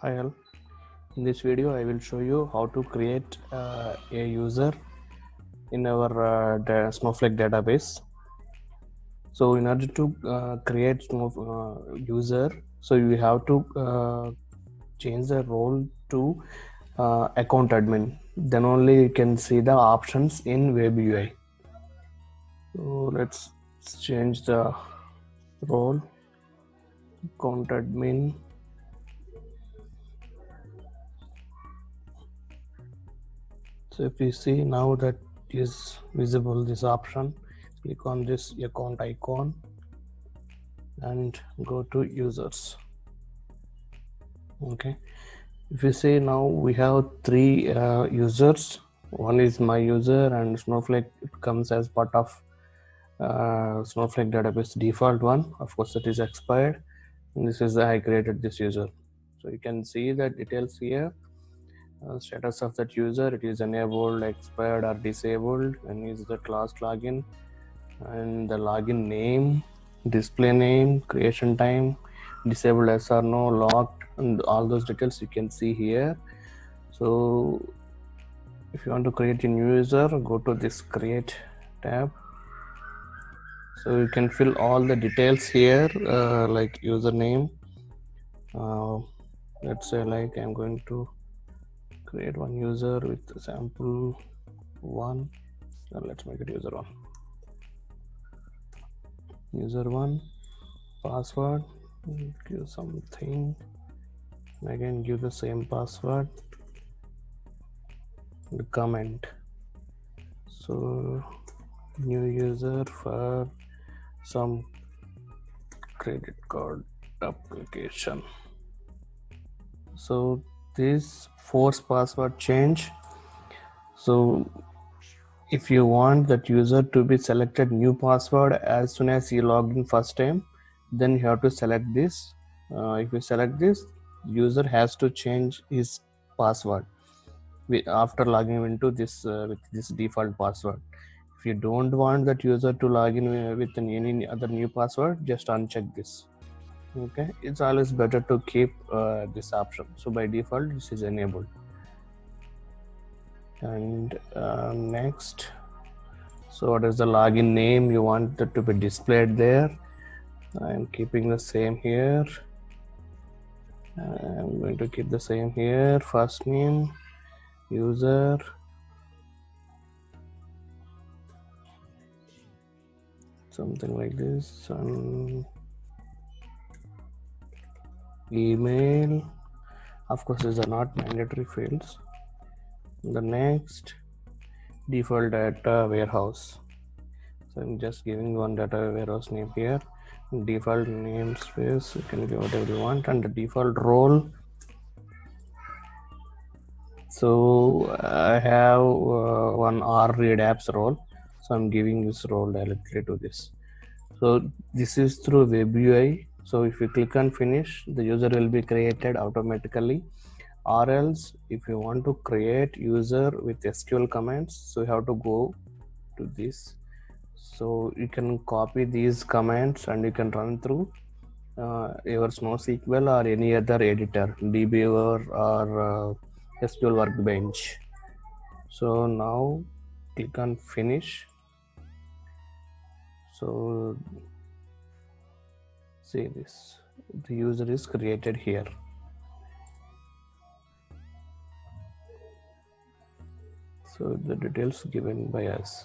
Hi all. In this video I will show you how to create a user in our Snowflake database. So in order to create user, so you have to change the role to account admin. Then only you can see the options in web UI. So let's change the role account admin. So if you see now that is visible, this option, click on this account icon and go to users. Okay, if you see now we have three users. One is my user, and Snowflake, it comes as part of Snowflake database default one. Of course it is expired, and this is I created this user. So you can see the details here. Status of that user, it is enabled, expired or disabled, and is the class login, and the login name, display name, creation time, disabled yes or no, locked, and all those details you can see here. So if you want to create a new user, go to this create tab. So you can fill all the details here, like username. Let's say like I'm going to create one user with sample one. Let's make it user one. User one, password, give something, again give the same password, the comment. So new user for some credit card application. So this force password change. So if you want that user to be selected new password as soon as you log in first time, then you have to select this. If you select this, user has to change his password after logging into this with this default password. If you don't want that user to log in with any other new password, just uncheck this. Okay, it's always better to keep this option. So by default this is enabled. And next, so what is the login name you want that to be displayed there? I'm keeping the same here. I'm going to keep the same here. First name, user, something like this, and email. Of course these are not mandatory fields. The next, default data warehouse. So I'm just giving one data warehouse name here. Default namespace, you can give whatever you want, and the default role. So I have one R read apps role, so I'm giving this role directly to this. So this is through web UI. So if you click on finish, the user will be created automatically. Or else if you want to create user with SQL commands, so you have to go to this. So you can copy these commands and you can run through your SnowSQL or any other editor, dbeaver or SQL Workbench. So now click on finish. So see this, the user is created here. So the details given by us.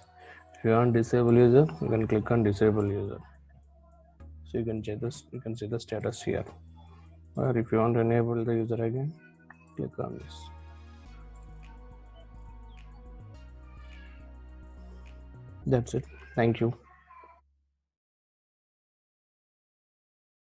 If you want disable user, you can click on disable user. So you can check this, you can see the status here. Or if you want to enable the user again, click on this. That's it. Thank you.